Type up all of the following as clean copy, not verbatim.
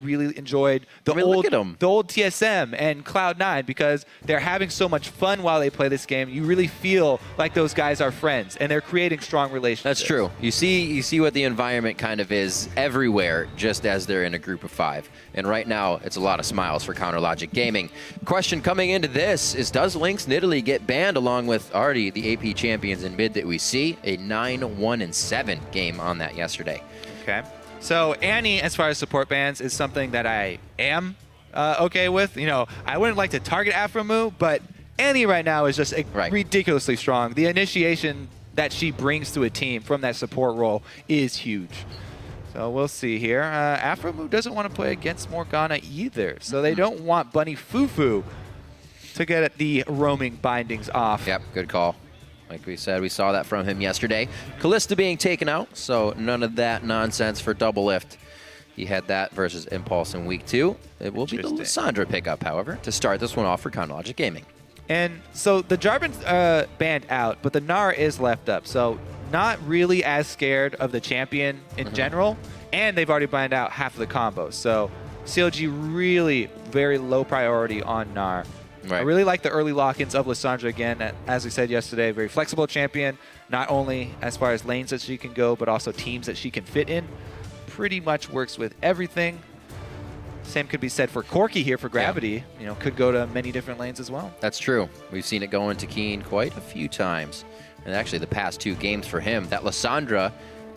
really enjoyed the old TSM and Cloud9 because they're having so much fun while they play this game. You really feel like those guys are friends, and they're creating strong relationships. That's true. You see what the environment kind of is everywhere, just as they're in a group of 5. And right now, it's a lot of smiles for Counter Logic Gaming. Question coming into this is, does Lynx Nidalee get banned along with already the AP champions in mid that we see? A 9-1-7 game on that yesterday. Okay. So Annie, as far as support bans, is something that I am okay with. You know, I wouldn't like to target Afromu, but Annie right now is just ridiculously strong. The initiation that she brings to a team from that support role is huge. So we'll see here. Afromu doesn't want to play against Morgana either, so they don't want Bunny Fufu to get the roaming bindings off. Yep, good call. Like we said, we saw that from him yesterday. Kalista being taken out, so none of that nonsense for Double Lift. He had that versus Impulse in week 2. It will be the Lissandra pickup, however, to start this one off for Counter Logic Gaming. And so the Jarvan's banned out, but the Gnar is left up. So not really as scared of the champion in general, and they've already banned out half of the combos. So CLG really very low priority on Gnar. I really like the early lock-ins of Lissandra again. As we said yesterday, very flexible champion, not only as far as lanes that she can go, but also teams that she can fit in. Pretty much works with everything. Same could be said for Corki here for Gravity. Yeah. You know, could go to many different lanes as well. That's true. We've seen it go into Keen quite a few times. And actually the past 2 games for him, that Lissandra,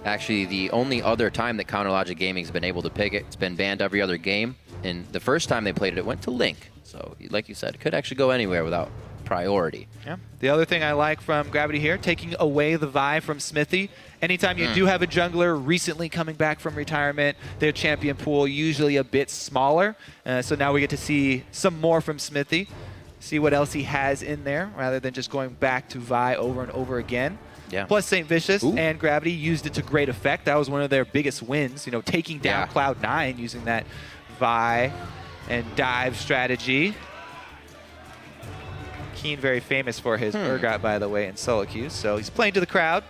actually the only other time that Counter Logic Gaming's been able to pick it. It's been banned every other game. And the first time they played it, it went to Link. So, like you said, it could actually go anywhere without priority. Yeah. The other thing I like from Gravity here, taking away the Vi from Smithy. Anytime you do have a jungler recently coming back from retirement, their champion pool usually a bit smaller. So now we get to see some more from Smithy, see what else he has in there, rather than just going back to Vi over and over again. Yeah. Plus St. Vicious and Gravity used it to great effect. That was one of their biggest wins, you know, taking down Cloud9 using that Vi and dive strategy. Keen very famous for his Urgot, by the way, in solo queues. So he's playing to the crowd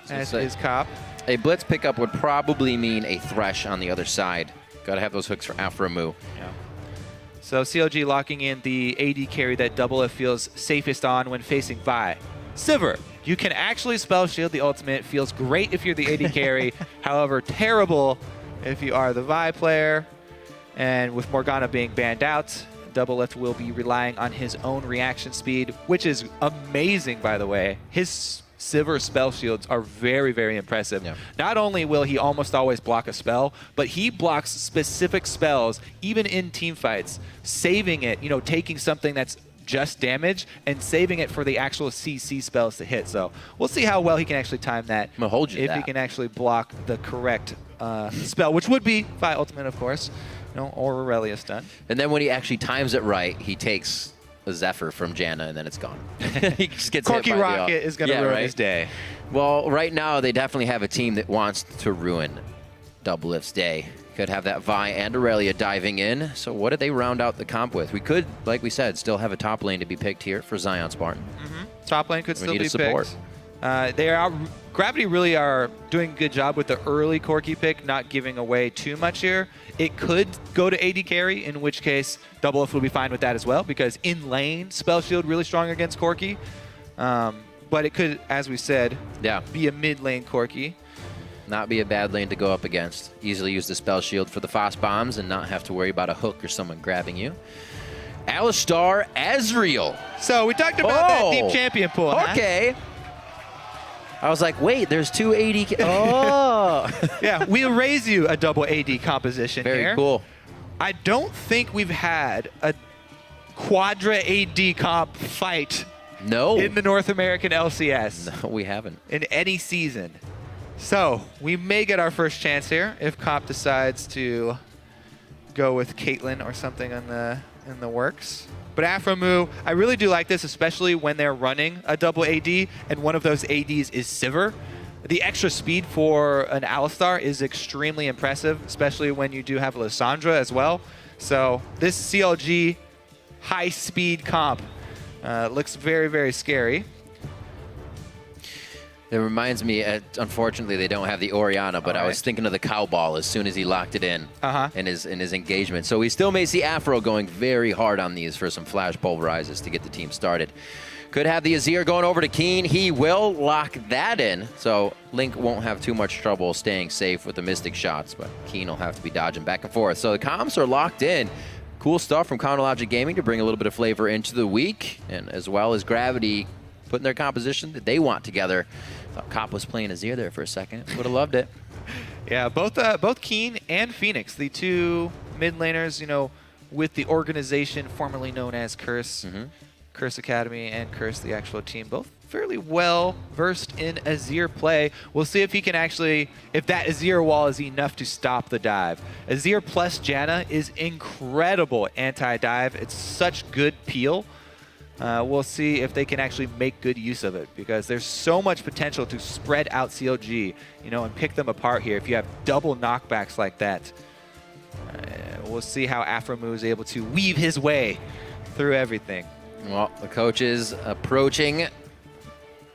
as his cop. A blitz pickup would probably mean a Thresh on the other side. Got to have those hooks for Afromu. Yeah. So CLG locking in the AD carry that Double F feels safest on when facing Vi. Sivir, you can actually spell shield the ultimate. Feels great if you're the AD carry. However, terrible if you are the Vi player. And with Morgana being banned out, Double Lift will be relying on his own reaction speed, which is amazing, by the way. His Sivir spell shields are very, very impressive. Yeah. Not only will he almost always block a spell, but he blocks specific spells, even in team fights, saving it, you know, taking something that's just damage and saving it for the actual CC spells to hit. So we'll see how well he can actually time that. I'm gonna hold you if he can actually block the correct spell, which would be Vi Ultimate, of course. You know, or Aurelius done. And then when he actually times it right, he takes a Zephyr from Janna, and then it's gone. He just gets Corki hit by Rocket is going to ruin his day. Well, right now, they definitely have a team that wants to ruin Double Lift's day. Could have that Vi and Aurelia diving in. So what did they round out the comp with? We could, like we said, still have a top lane to be picked here for Zion Spartan. Top lane could still be picked. Gravity really are doing a good job with the early Corki pick, not giving away too much here. It could go to AD carry, in which case Double F will be fine with that as well, because in lane, Spell Shield really strong against Corki. But it could, as we said, be a mid lane Corki. Not be a bad lane to go up against. Easily use the Spell Shield for the fast bombs and not have to worry about a hook or someone grabbing you. Alistar Ezreal. So we talked about that deep champion pool. Okay. I was like, wait, there's 2 AD. Yeah, we'll raise you a double AD composition here. Very cool. I don't think we've had a quadra AD comp fight in the North American LCS. No, we haven't. In any season. So we may get our first chance here if comp decides to go with Caitlyn or something in the works. But Afromu, I really do like this, especially when they're running a double AD, and one of those ADs is Sivir. The extra speed for an Alistar is extremely impressive, especially when you do have Lissandra as well. So this CLG high-speed comp looks very, very scary. It reminds me, unfortunately, they don't have the Orianna, but I was thinking of the cow ball as soon as he locked it in his engagement. So we still may see Afro going very hard on these for some flash pulverizes to get the team started. Could have the Azir going over to Keen. He will lock that in, so Link won't have too much trouble staying safe with the Mystic shots, but Keen will have to be dodging back and forth. So the comps are locked in. Cool stuff from Chronologic Gaming to bring a little bit of flavor into the week, and as well as Gravity putting their composition that they want together. Thought Cop was playing Azir there for a second. Would have loved it. Yeah, both Keen and Phoenix, the two mid laners, you know, with the organization formerly known as Curse, Curse Academy and Curse, the actual team, both fairly well versed in Azir play. We'll see if he can actually, if that Azir wall is enough to stop the dive. Azir plus Janna is incredible anti-dive. It's such good peel. We'll see if they can actually make good use of it, because there's so much potential to spread out CLG, you know, and pick them apart here if you have double knockbacks like that. We'll see how Afromu is able to weave his way through everything. Well, the coach is approaching.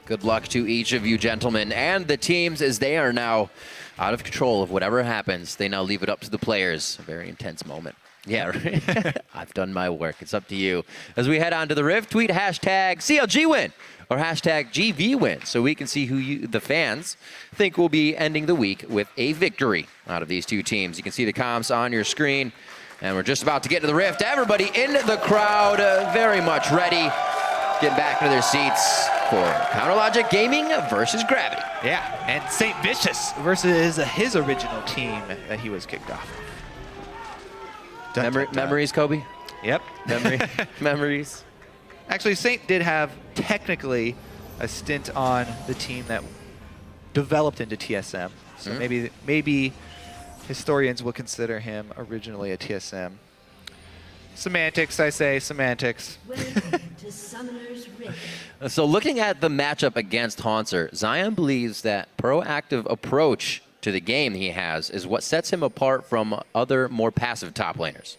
Good luck to each of you gentlemen and the teams, as they are now out of control of whatever happens. They now leave it up to the players. A very intense moment. Yeah, right. I've done my work. It's up to you. As we head on to the Rift, tweet hashtag CLG win or hashtag GV win, so we can see who you, the fans, think will be ending the week with a victory out of these two teams. You can see the comms on your screen, and we're just about to get to the Rift. Everybody in the crowd, very much ready, getting back into their seats for Counterlogic Gaming versus Gravity. Yeah, and St. Vicious versus his original team that he was kicked off. Memories, Kobe? Yep. Memories. Actually, Saint did have technically a stint on the team that developed into TSM. So maybe historians will consider him originally a TSM. Semantics, I say, semantics. So looking at the matchup against Haunter, Zion believes that proactive approach to the game he has is what sets him apart from other more passive top laners.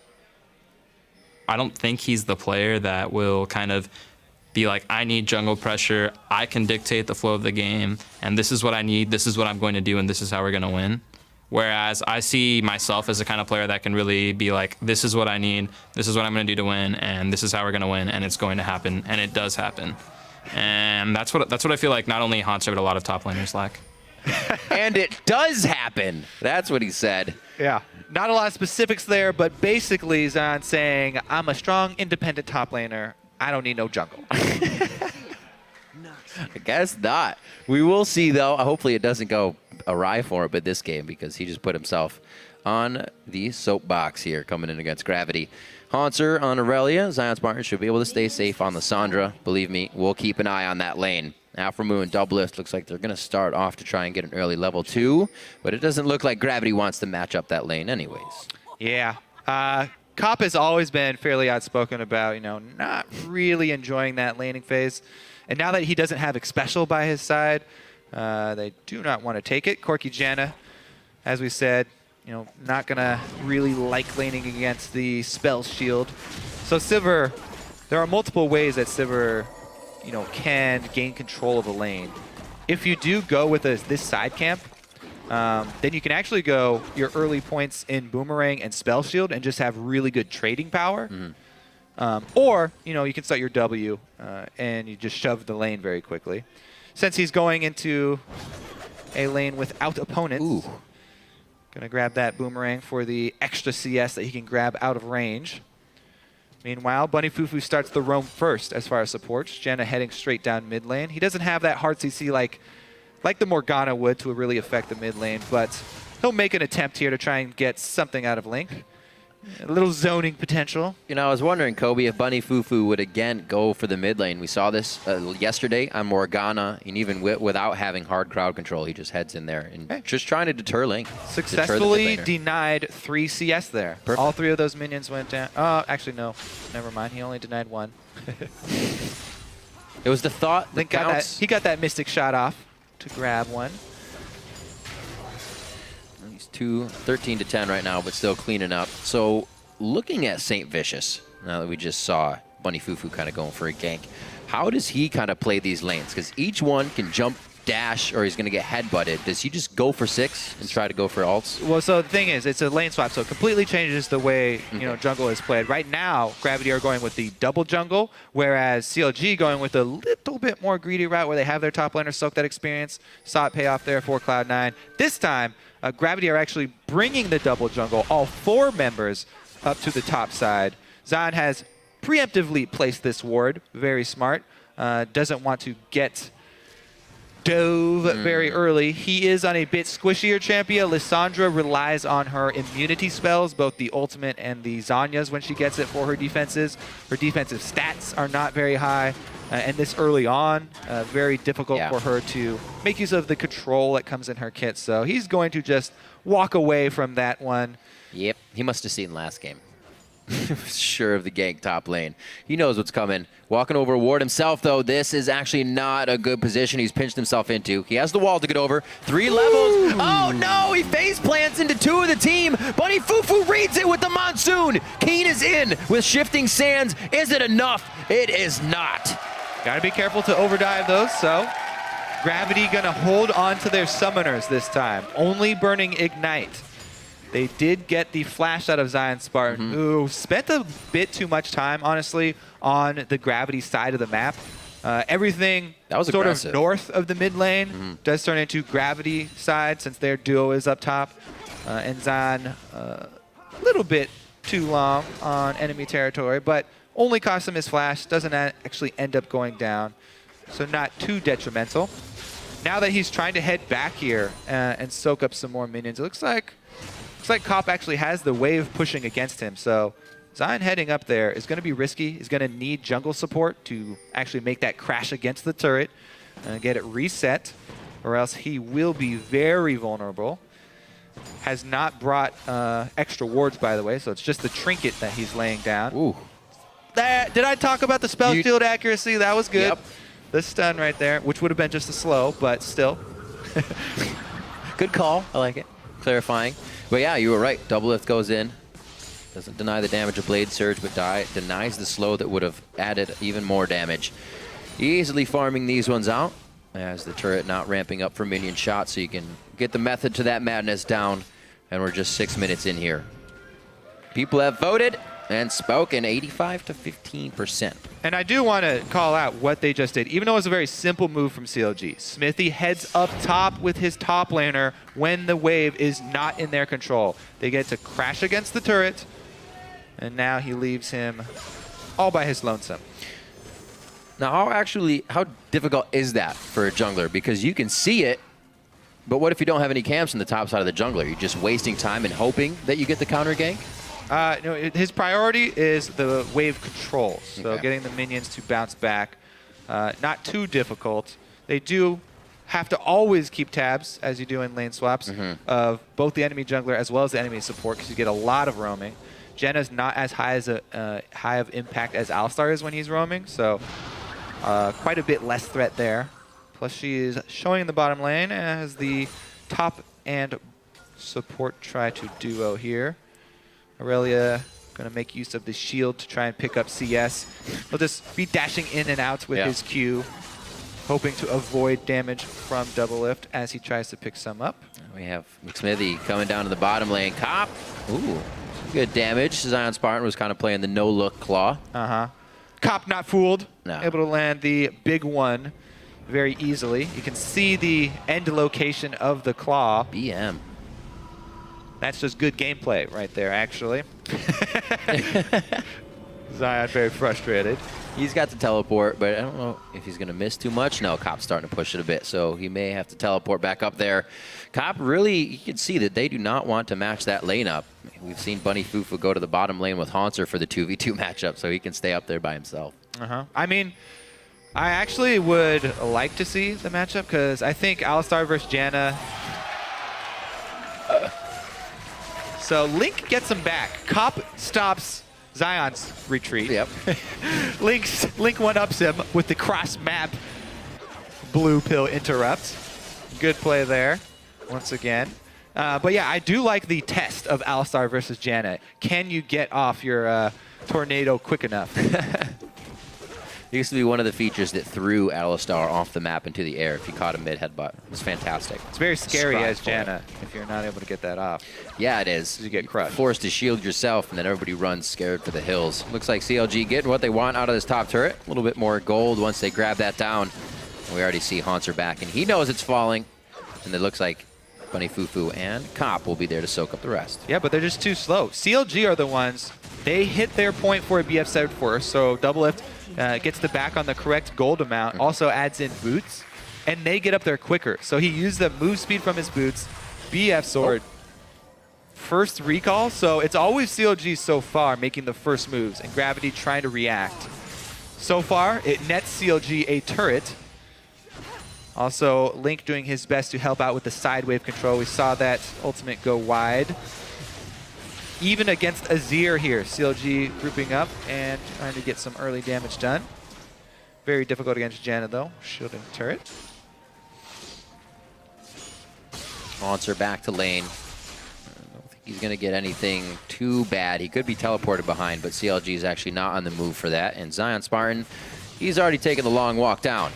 I don't think he's the player that will kind of be like, I need jungle pressure, I can dictate the flow of the game, and this is what I need, this is what I'm going to do, and this is how we're going to win. Whereas I see myself as the kind of player that can really be like, this is what I need, this is what I'm going to do to win, and this is how we're going to win, and it's going to happen, and it does happen. And that's what I feel like not only Haunter, but a lot of top laners lack. And it does happen. That's what he said. Yeah. Not a lot of specifics there, but basically Zion saying, I'm a strong, independent top laner. I don't need no jungle. I guess not. We will see, though. Hopefully it doesn't go awry for him in this game, because he just put himself on the soapbox here coming in against Gravity. Haunter on Aurelia. Zion Spartan should be able to stay safe on the Sandra. Believe me, we'll keep an eye on that lane. Afromu and Doublelift looks like they're going to start off to try and get an early level 2, but it doesn't look like Gravity wants to match up that lane anyways. Yeah. Cop has always been fairly outspoken about, you know, not really enjoying that laning phase. And now that he doesn't have Xpecial by his side, they do not want to take it. Corki Janna, as we said, you know, not going to really like laning against the spell shield. So Sivir, there are multiple ways that Sivir, you know, can gain control of a lane. If you do go with this side camp, then you can actually go your early points in Boomerang and Spell Shield and just have really good trading power. Or, you know, you can start your W and you just shove the lane very quickly. Since he's going into a lane without opponents, gonna grab that Boomerang for the extra CS that he can grab out of range. Meanwhile, Bunny Fufu starts the roam first as far as supports. Janna heading straight down mid lane. He doesn't have that hard CC like the Morgana would to really affect the mid lane, but he'll make an attempt here to try and get something out of Link. A little zoning potential. You know, I was wondering, Kobe, if Bunny Fufu would again go for the mid lane. We saw this yesterday on Morgana, and even without having hard crowd control, he just heads in there and just trying to deter Link. Successfully denied 3 CS there. Perfect. All 3 of those minions went down. Oh, actually, no. Never mind. He only denied 1. It was the thought. Link got that. He got that Mystic shot off to grab 1. He's 13 to 10 right now, but still cleaning up. So looking at St. Vicious, now that we just saw Bunny Fufu kind of going for a gank, how does he kind of play these lanes? Because each one can jump dash or he's going to get headbutted, does he just go for 6 and try to go for ults? Well, so the thing is, it's a lane swap, so it completely changes the way jungle is played. Right now, Gravity are going with the double jungle, whereas CLG going with a little bit more greedy route where they have their top laner soak that experience. Saw it pay off there for Cloud9. This time, Gravity are actually bringing the double jungle, all 4 members up to the top side. Zion has preemptively placed this ward, very smart. Doesn't want to get dove very early. He is on a bit squishier champion. Lissandra relies on her immunity spells, both the ultimate and the Zanya's when she gets it for her defenses. Her defensive stats are not very high. And this early on, very difficult for her to make use of the control that comes in her kit. So he's going to just walk away from that one. Yep, he must have seen last game. Sure of the gank top lane. He knows what's coming. Walking over ward himself, though. This is actually not a good position he's pinched himself into. He has the wall to get over. 3 levels. Oh, no! He face plants into 2 of the team. Bunny Fufu reads it with the monsoon. Keen is in with shifting sands. Is it enough? It is not. Gotta be careful to overdive those, so Gravity gonna hold on to their summoners this time. Only burning Ignite. They did get the flash out of Zion Spartan, who spent a bit too much time, honestly, on the Gravity side of the map. Everything sort aggressive. of north of the mid lane does turn into Gravity side since their duo is up top. And Zion a little bit too long on enemy territory, but only cost him his flash, doesn't actually end up going down. So not too detrimental. Now that he's trying to head back here and soak up some more minions, it looks like Cop actually has the wave pushing against him. So Zion heading up there is going to be risky. He's going to need jungle support to actually make that crash against the turret and get it reset, or else he will be very vulnerable. Has not brought extra wards, by the way, so it's just the trinket that he's laying down. Ooh. Did I talk about the spell shield accuracy? That was good. Yep. The stun right there, which would have been just a slow, but still. Good call. I like it. Clarifying. But yeah, you were right. Double lift goes in. Doesn't deny the damage of Blade Surge, but denies the slow that would have added even more damage. Easily farming these ones out as the turret not ramping up for minion shots, so you can get the method to that madness down. And we're just 6 minutes in here. People have voted and spoken 85 to 15%. And I do want to call out what they just did. Even though it was a very simple move from CLG, Smithy heads up top with his top laner when the wave is not in their control. They get to crash against the turret, and now he leaves him all by his lonesome. Now, how difficult is that for a jungler? Because you can see it, but what if you don't have any camps on the top side of the jungler? You're just wasting time and hoping that you get the counter gank? No, his priority is the wave control, so getting the minions to bounce back. Not too difficult. They do have to always keep tabs, as you do in lane swaps, of both the enemy jungler as well as the enemy support, because you get a lot of roaming. Jenna's not as high of impact as Alistar is when he's roaming, so quite a bit less threat there. Plus, she is showing in the bottom lane as the top and support try to duo here. Aurelia going to make use of the shield to try and pick up CS. He'll just be dashing in and out with his Q, hoping to avoid damage from double lift as he tries to pick some up. We have McSmithy coming down to the bottom lane. Cop. Ooh, good damage. Zion Spartan was kind of playing the no-look claw. Cop not fooled. No. Able to land the big one very easily. You can see the end location of the claw. BM. That's just good gameplay right there, actually. Zion very frustrated. He's got to teleport, but I don't know if he's going to miss too much. No, Cop's starting to push it a bit, so he may have to teleport back up there. Cop really, you can see that they do not want to match that lane up. We've seen Bunny Fufu go to the bottom lane with Haunter for the 2v2 matchup, so he can stay up there by himself. I mean, I actually would like to see the matchup, because I think Alistar versus Janna. So Link gets him back. Cop stops Zion's retreat. Yep. Link one-ups him with the cross-map blue pill interrupt. Good play there, once again. But yeah, I do like the test of Alistar versus Janna. Can you get off your tornado quick enough? It used to be one of the features that threw Alistar off the map into the air if you caught a mid headbutt. It was fantastic. It's very scary Strive as for Janna if you're not able to get that off. Yeah, it is. You get crushed. Forced to shield yourself, and then everybody runs scared for the hills. Looks like CLG getting what they want out of this top turret. A little bit more gold once they grab that down. We already see Haunter back, and he knows it's falling. And it looks like Bunny Fufu and Cop will be there to soak up the rest. Yeah, but they're just too slow. CLG are the ones, they hit their point for a BF7 first, so Double Lift gets the back on the correct gold amount, also adds in boots, and they get up there quicker. So he used the move speed from his boots, BF sword, first recall, so it's always CLG so far making the first moves, and Gravity trying to react. So far, it nets CLG a turret. Also, Link doing his best to help out with the side wave control. We saw that ultimate go wide. Even against Azir here, CLG grouping up and trying to get some early damage done. Very difficult against Janna though, shielding turret. Haunter back to lane. I don't think he's going to get anything too bad. He could be teleported behind, but CLG is actually not on the move for that. And Zion Spartan, he's already taken the long walk down.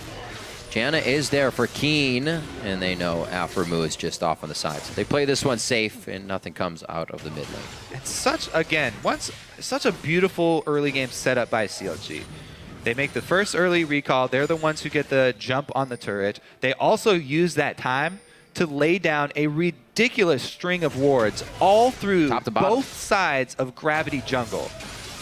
Janna is there for Keen, and they know Alphamu is just off on the side. So they play this one safe, and nothing comes out of the mid lane. It's such, again, such a beautiful early game setup by CLG. They make the first early recall. They're the ones who get the jump on the turret. They also use that time to lay down a ridiculous string of wards all through both sides of Gravity Jungle.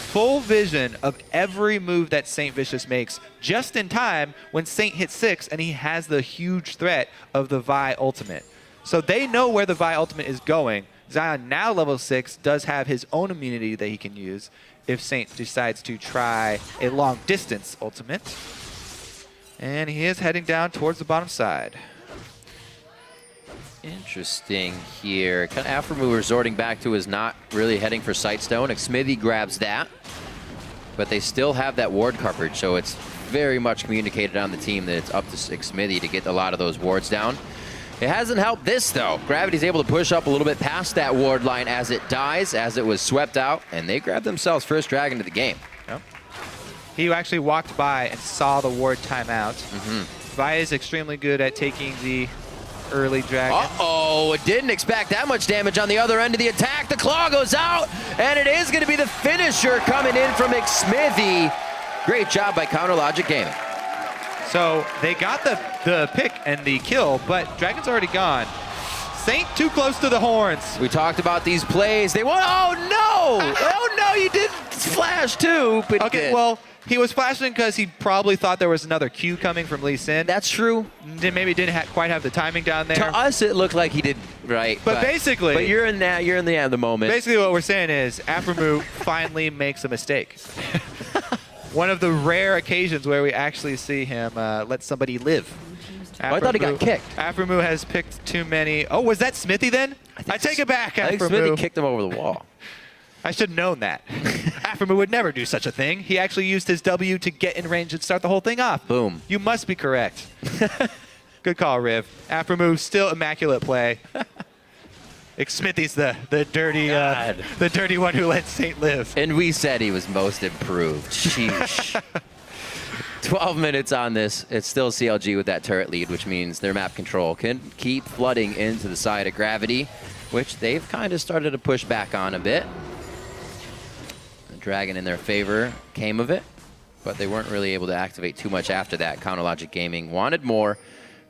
Full vision of every move that Saint Vicious makes just in time when Saint hits 6 and he has the huge threat of the Vi ultimate. So they know where the Vi ultimate is going. Zion, now level 6, does have his own immunity that he can use if Saint decides to try a long distance ultimate. And he is heading down towards the bottom side. Interesting here. Kind of Alphamu resorting back to his not really heading for Sightstone. Smithy grabs that, but they still have that ward coverage, so it's very much communicated on the team that it's up to Smithy to get a lot of those wards down. It hasn't helped this, though. Gravity's able to push up a little bit past that ward line as it dies, as it was swept out, and they grab themselves first dragon of the game. Yep. He actually walked by and saw the ward timeout. Vi is extremely good at taking the early dragon. Uh-oh, didn't expect that much damage on the other end of the attack. The claw goes out, and it is going to be the finisher coming in from Smithy. Great job by Counter Logic Gaming. So they got the pick and the kill, but Dragon's already gone. Saint too close to the horns. We talked about these plays. They want, oh no! Oh no, you did flash too. But okay, well, he was flashing because he probably thought there was another Q coming from Lee Sin. That's true. Maybe didn't quite have the timing down there. To us, it looked like he did right. But basically, but you're in the moment. Basically, what we're saying is Aphromoo finally makes a mistake. One of the rare occasions where we actually see him let somebody live. I thought he got kicked. Aphromoo has picked too many. Oh, was that Smithy then? I take it back, Aphromoo. I think Smithy kicked him over the wall. I should have known that. Aphromoo would never do such a thing. He actually used his W to get in range and start the whole thing off. Boom. You must be correct. Good call, Riv. Aphromoo, still immaculate play. Smithy's the dirty one who let Saint live. And we said he was most improved. Sheesh. 12 minutes on this. It's still CLG with that turret lead, which means their map control can keep flooding into the side of Gravity, which they've kind of started to push back on a bit. The Dragon in their favor came of it, but they weren't really able to activate too much after that. Counter Logic Gaming wanted more,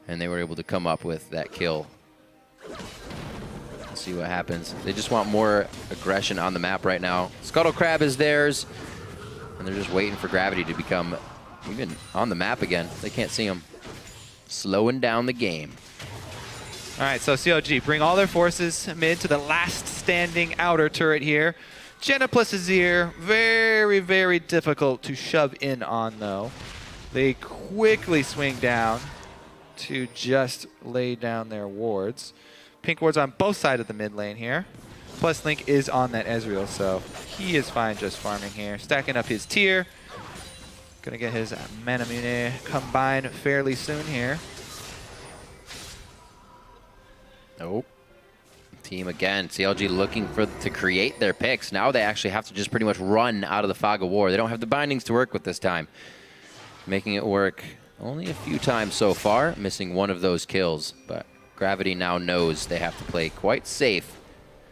and they were able to come up with that kill. Let's see what happens. They just want more aggression on the map right now. Scuttle Crab is theirs, and they're just waiting for Gravity to become even on the map again. They can't see him. Slowing down the game. All right, so CLG bring all their forces mid to the last standing outer turret here. Janna plus Azir, very, very difficult to shove in on, though. They quickly swing down to just lay down their wards. Pink wards on both sides of the mid lane here. Plus Link is on that Ezreal, so he is fine just farming here. Stacking up his tier. Gonna get his Manamune combined fairly soon here. Nope. Team again. CLG looking to create their picks. Now they actually have to just pretty much run out of the fog of war. They don't have the bindings to work with this time. making it work only a few times so far, missing one of those kills. But Gravity now knows they have to play quite safe.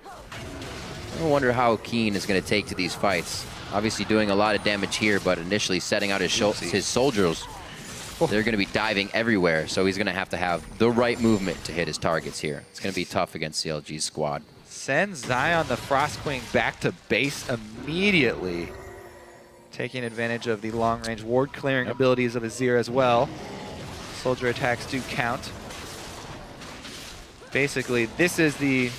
I wonder how Keen is going to take to these fights. Obviously doing a lot of damage here, but initially setting out his soldiers. They're going to be diving everywhere, so he's going to have the right movement to hit his targets here. It's going to be tough against CLG's squad. Sends Zion the Frostwing back to base immediately, taking advantage of the long-range ward-clearing abilities of Azir as well. Soldier attacks do count. Basically, this is the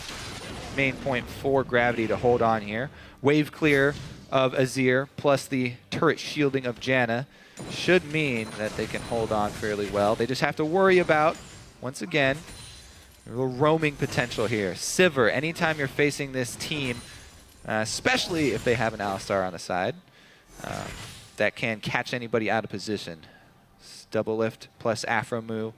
main point for Gravity to hold on here. Wave clear of Azir plus the turret shielding of Janna should mean that they can hold on fairly well. They just have to worry about, once again, a little roaming potential here. Sivir, anytime you're facing this team, especially if they have an Alistar on the side, that can catch anybody out of position. Double lift plus Afro Mu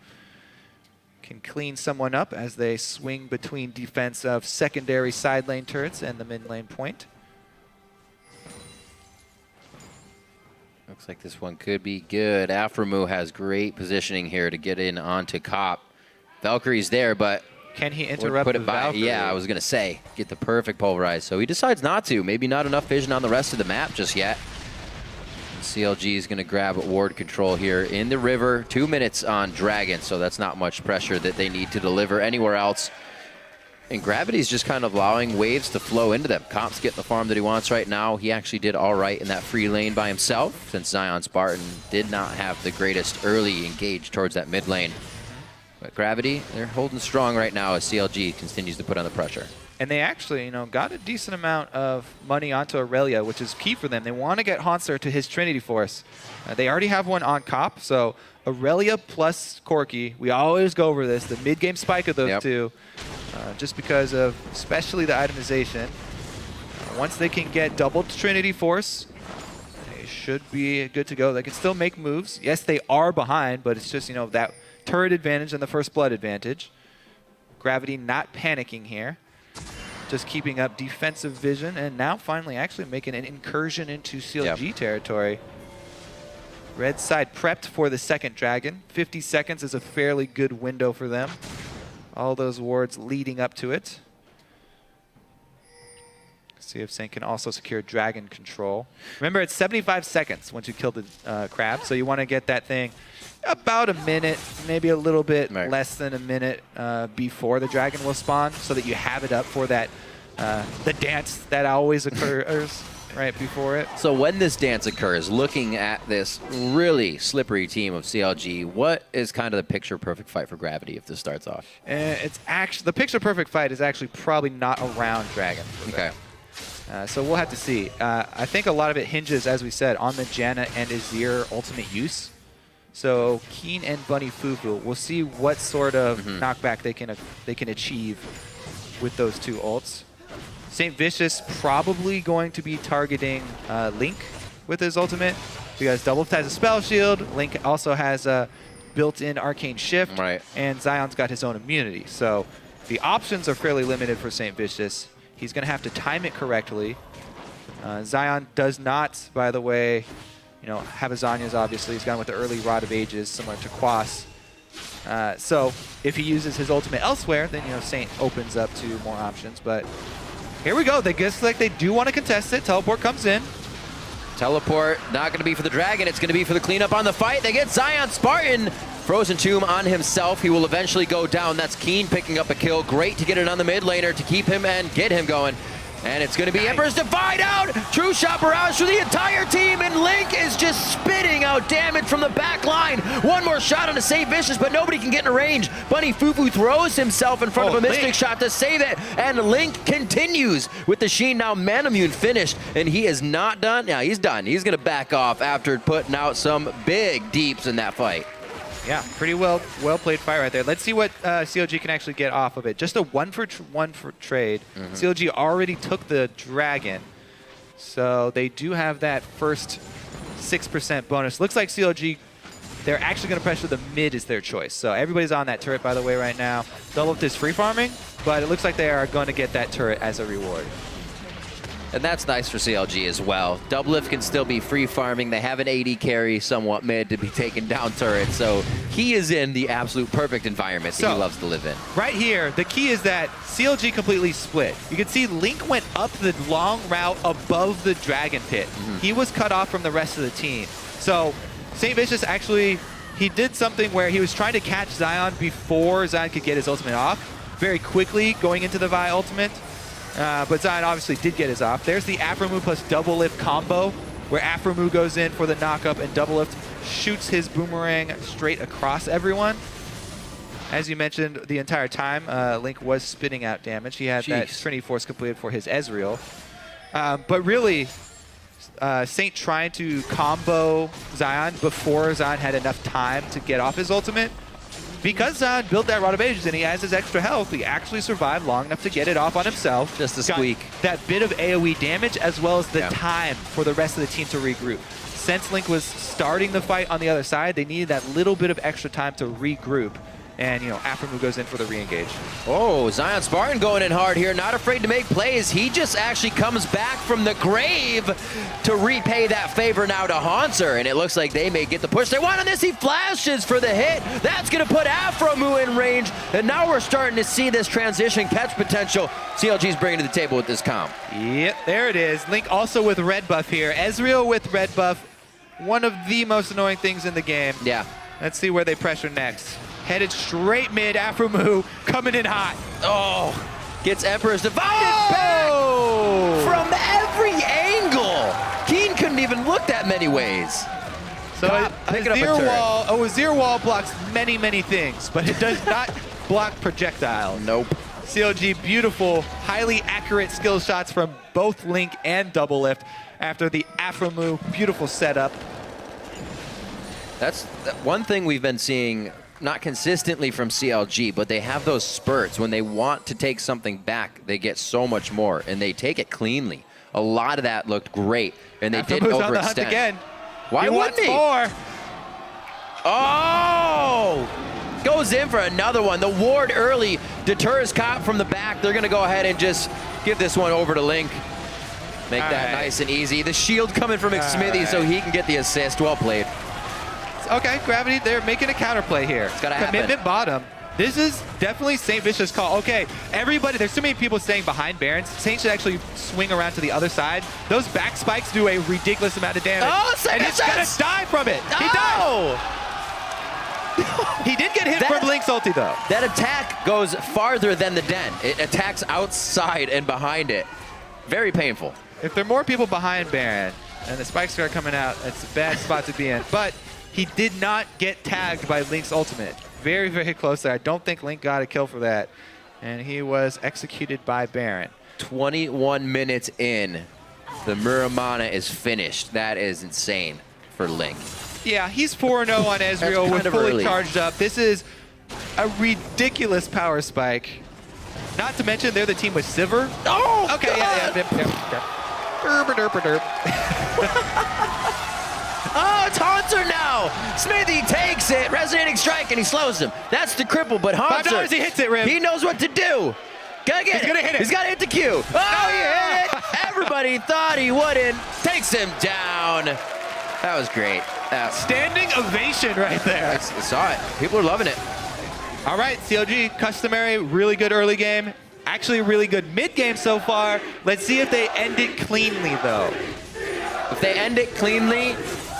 can clean someone up as they swing between defense of secondary side lane turrets and the mid lane point. Looks like this one could be good. Afromu has great positioning here to get in onto Cop. Valkyrie's there, but can he interrupt the Valkyrie? Yeah, I was going to say, get the perfect pulverize. So he decides not to. Maybe not enough vision on the rest of the map just yet. And CLG is going to grab ward control here in the river. 2 minutes on Dragon, so that's not much pressure that they need to deliver anywhere else. And Gravity's just kind of allowing waves to flow into them. Comp's getting the farm that he wants right now. He actually did all right in that free lane by himself, since Zion Spartan did not have the greatest early engage towards that mid lane. But Gravity, they're holding strong right now as CLG continues to put on the pressure. And they actually, got a decent amount of money onto Aurelia, which is key for them. They want to get Haunter to his Trinity Force. They already have one on Cop, so Aurelia plus Corki. We always go over this, the mid-game spike of those two. Just because of especially the itemization. Once they can get double Trinity Force, they should be good to go. They can still make moves. Yes, they are behind, but it's just, that turret advantage and the first blood advantage. Gravity not panicking here. Just keeping up defensive vision, and now finally actually making an incursion into CLG territory. Red side prepped for the second dragon. 50 seconds is a fairly good window for them. All those wards leading up to it. See if Saint can also secure dragon control. Remember, it's 75 seconds once you kill the crab, so you want to get that thing about a minute, maybe a little bit less than a minute before the dragon will spawn, so that you have it up for that the dance that always occurs right before it. So when this dance occurs, looking at this really slippery team of CLG, what is kind of the picture-perfect fight for Gravity if this starts off? It's actually the picture-perfect fight is actually probably not around Dragon. Okay. So we'll have to see. I think a lot of it hinges, as we said, on the Janna and Azir ultimate use. So Keen and Bunny Fufu, we'll see what sort of knockback they can achieve with those two ults. St. Vicious probably going to be targeting Link with his ultimate because Double has a spell shield. Link also has a built-in arcane shift, and Zion's got his own immunity. So the options are fairly limited for St. Vicious. He's going to have to time it correctly. Zion does not, by the way, have a Zanya's, obviously. He's gone with the early Rod of Ages, similar to Quas. So if he uses his ultimate elsewhere, then, Saint opens up to more options. But here we go. They guess like they do want to contest it. Teleport comes in. Teleport not going to be for the Dragon. It's going to be for the cleanup on the fight. They get Zion Spartan. Frozen Tomb on himself. He will eventually go down. That's Keen picking up a kill. Great to get it on the mid laner to keep him and get him going. And it's going to be Emperor's Divide out. True shot barrage for the entire team. And Link is just spitting out damage from the back line. One more shot on the St. Vicious, but nobody can get in range. Bunny Fufu throws himself in front of a Mystic shot to save it. And Link continues with the Sheen now Manamune finished. And he is not done. Yeah, he's done. He's going to back off after putting out some big deeps in that fight. Yeah, pretty well played fight right there. Let's see what CLG can actually get off of it. Just a one for trade. CLG already took the Dragon, so they do have that first 6% bonus. Looks like CLG, they're actually going to pressure the mid is their choice. So everybody's on that turret, by the way, right now. Double is free farming, but it looks like they are going to get that turret as a reward. And that's nice for CLG as well. Doublelift can still be free farming. They have an AD carry somewhat mid to be taking down turrets. So he is in the absolute perfect environment that he loves to live in. Right here, the key is that CLG completely split. You can see Link went up the long route above the Dragon Pit. He was cut off from the rest of the team. So St. Vicious actually, he did something where he was trying to catch Zion before Zion could get his ultimate off. Very quickly going into the Vi ultimate. But Zion obviously did get his off. There's the Afromu plus Doublelift combo, where Afromu goes in for the knockup and Doublelift shoots his boomerang straight across everyone. As you mentioned, the entire time, Link was spitting out damage. He had that Trinity Force completed for his Ezreal. But really, Saint trying to combo Zion before Zion had enough time to get off his ultimate. Because Zion built that Rod of Ages and he has his extra health, he actually survived long enough to get it off on himself. Just a squeak. Got that bit of AoE damage as well as the time for the rest of the team to regroup. Since Link was starting the fight on the other side, they needed that little bit of extra time to regroup. And, you know, Afromu goes in for the re-engage. Oh, Zion Spartan going in hard here, not afraid to make plays. He just actually comes back from the grave to repay that favor now to Haunter. And it looks like they may get the push they want on this. He flashes for the hit. That's going to put Afromu in range. And now we're starting to see this transition catch potential CLG's bringing to the table with this comp. Yep, there it is. Link also with red buff here. Ezreal with red buff. One of the most annoying things in the game. Yeah. Let's see where they pressure next. Headed straight mid, Afromu coming in hot. Oh, gets Emperor's divided back from every angle. Keen couldn't even look that many ways. So a Zero Wall blocks many, many things, but it does not block projectiles. Nope. CLG, beautiful, highly accurate skill shots from both Link and Doublelift after the Afromu, beautiful setup. That's one thing we've been seeing, not consistently from CLG, but they have those spurts. When they want to take something back, they get so much more, and they take it cleanly. A lot of that looked great, and they didn't overextend. On the hunt again. Why wouldn't he? More. Oh! Goes in for another one. The ward early deters Cop from the back. They're going to go ahead and just give this one over to Link. Make that nice and easy. The shield coming from McSmithy so he can get the assist. Well played. Okay, Gravity, they're making a counterplay here. It's gotta happen. Commitment bottom. This is definitely St. Vicious' call. Okay, everybody, there's too many people staying behind Barons. Saint should actually swing around to the other side. Those back spikes do a ridiculous amount of damage. Oh, and he's gonna die from it. He died. He did get hit from Link's ulti, though. That attack goes farther than the den. It attacks outside and behind it. Very painful. If there are more people behind Baron and the spikes start coming out, it's a bad spot to be in. But he did not get tagged by Link's ultimate. Very, very close there. I don't think Link got a kill for that. And he was executed by Baron. 21 minutes in, the Muramana is finished. That is insane for Link. Yeah, he's 4-0 on Ezreal with fully charged up. This is a ridiculous power spike. Not to mention they're the team with Sivir. Oh, okay, God. yeah. Derp. Oh, it's Haunter now. Smithy takes it, resonating strike, and he slows him. That's the cripple, but Haunter, $5 he hits it, Rim. He knows what to do. Gotta get He's gonna hit it. He's gotta hit the Q. Oh, he hit it. Everybody thought he wouldn't. Takes him down. That was great. Standing ovation right there. I saw it. People are loving it. All right, CLG, customary, really good early game. Actually, really good mid game so far. Let's see if they end it cleanly, though. If they end it cleanly,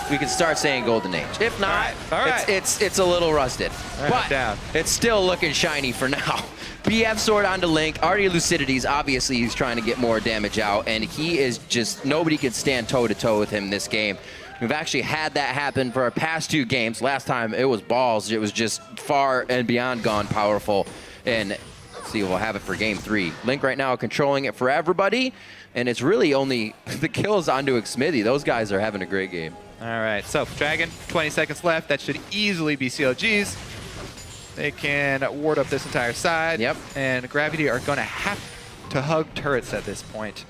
we can start saying Golden Age. If not, All right. it's a little rusted. But it's still looking shiny for now. BF sword onto Link. Already Lucidity's, obviously he's trying to get more damage out, and he is just, nobody can stand toe-to-toe with him this game. We've actually had that happen for our past 2 games. Last time it was balls. It was just far and beyond gone powerful. And let's see, we'll have it for game 3. Link right now controlling it for everybody. And it's really only the kills onto Xmithy. Those guys are having a great game. All right, so Dragon, 20 seconds left. That should easily be CLG's. They can ward up this entire side. Yep. And Gravity are going to have to hug turrets at this point.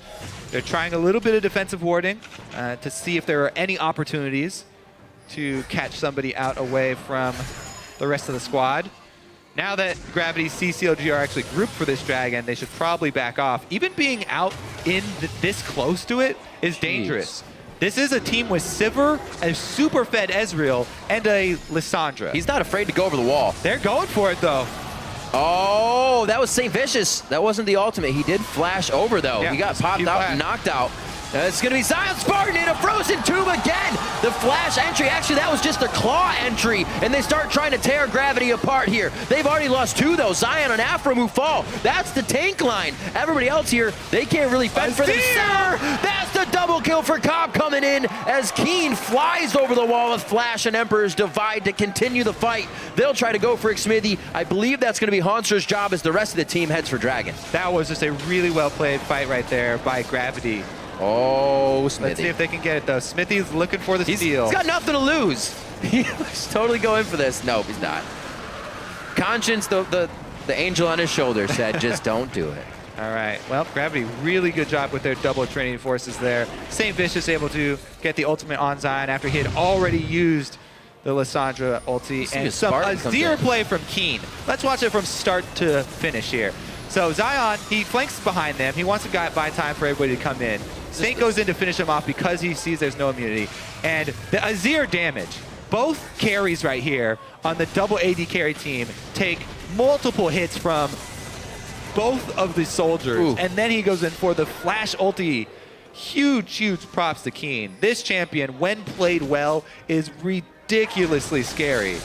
They're trying a little bit of defensive warding to see if there are any opportunities to catch somebody out away from the rest of the squad. Now that Gravity CLG are actually grouped for this dragon, they should probably back off. Even being out in this close to it is dangerous. This is a team with Sivir, a super fed Ezreal, and a Lissandra. He's not afraid to go over the wall. They're going for it, though. Oh, that was St. Vicious. That wasn't the ultimate. He did flash over, though. Yeah, he got popped out and knocked out. It's going to be Zion Spartan in a frozen tomb again. The flash entry, actually, that was just a claw entry, and they start trying to tear Gravity apart here. They've already lost 2, though. Zion and Afro move fall. That's the tank line. Everybody else here, they can't really fend for themselves. That's the double kill for Cobb coming in as Keen flies over the wall with Flash and Emperor's Divide to continue the fight. They'll try to go for Xmithy. I believe that's going to be Haunster's job as the rest of the team heads for Dragon. That was just a really well-played fight right there by Gravity. Oh, Smithy. Let's see if they can get it, though. Smithy's looking for the steal. He's got nothing to lose. He's totally going for this. Nope, he's not. Conscience, the angel on his shoulder, said, just don't do it. All right. Well, Gravity, really good job with their double Trinity forces there. St. Vicious able to get the ultimate on Zion after he had already used the Lissandra ulti. And some Azir play from Keen. Let's watch it from start to finish here. So Zion, he flanks behind them. He wants to buy time for everybody to come in. Saint goes in to finish him off because he sees there's no immunity. And the Azir damage, both carries right here on the double AD carry team take multiple hits from both of the soldiers. Ooh. And then he goes in for the flash ulti. Huge, huge props to Keen. This champion, when played well, is ridiculously scary.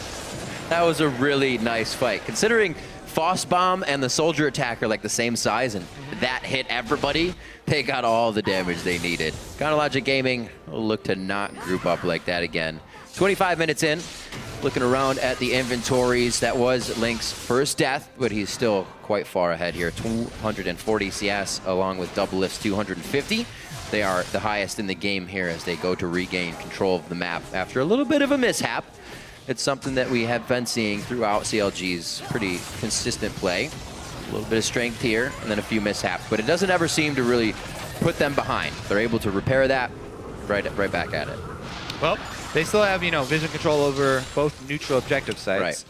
That was a really nice fight. Considering Foss Bomb and the soldier attack are like the same size, and that hit everybody, they got all the damage they needed. Chronologic Gaming will look to not group up like that again. 25 minutes in, looking around at the inventories. That was Link's first death, but he's still quite far ahead here. 240 CS along with Doublelift's 250. They are the highest in the game here as they go to regain control of the map after a little bit of a mishap. It's something that we have been seeing throughout CLG's pretty consistent play. A little bit of strength here, and then a few mishaps, but it doesn't ever seem to really put them behind. They're able to repair that, right back at it. Well, they still have, vision control over both neutral objective sites.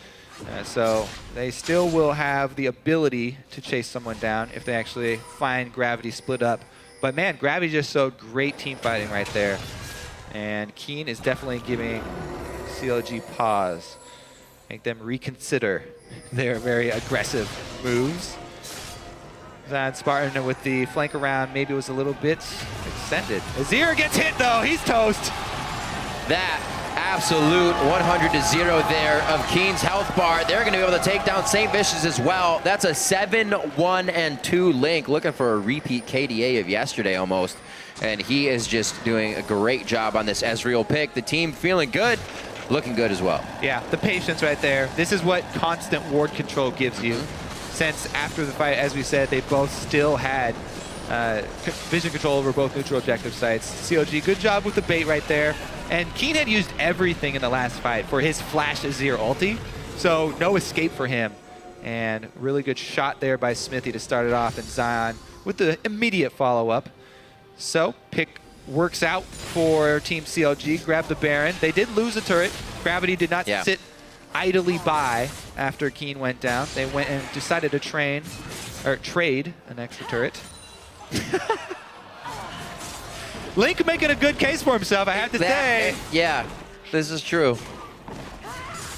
Right. So they still will have the ability to chase someone down if they actually find Gravity split up. But man, Gravity just showed great team fighting right there. And Keen is definitely giving CLG pause, make them reconsider their very aggressive moves. Zion Spartan with the flank around maybe was a little bit extended. Azir gets hit though, he's toast. That absolute 100-0 there of Keen's health bar. They're going to be able to take down St. Vicious as well. That's a 7-1-2 Link, looking for a repeat KDA of yesterday almost. And he is just doing a great job on this Ezreal pick. The team feeling good. Looking good as well. Yeah, the patience right there. This is what constant ward control gives you. Since after the fight, as we said, they both still had vision control over both neutral objective sites. CLG, good job with the bait right there. And Keen had used everything in the last fight for his Flash Azir ulti, so no escape for him. And really good shot there by Smithy to start it off, and Zion with the immediate follow-up. So, pick works out for Team CLG, grab the Baron. They did lose a turret. Gravity did not sit idly by after Keen went down. They went and decided to trade an extra turret. Link making a good case for himself, I have to say. Yeah, this is true.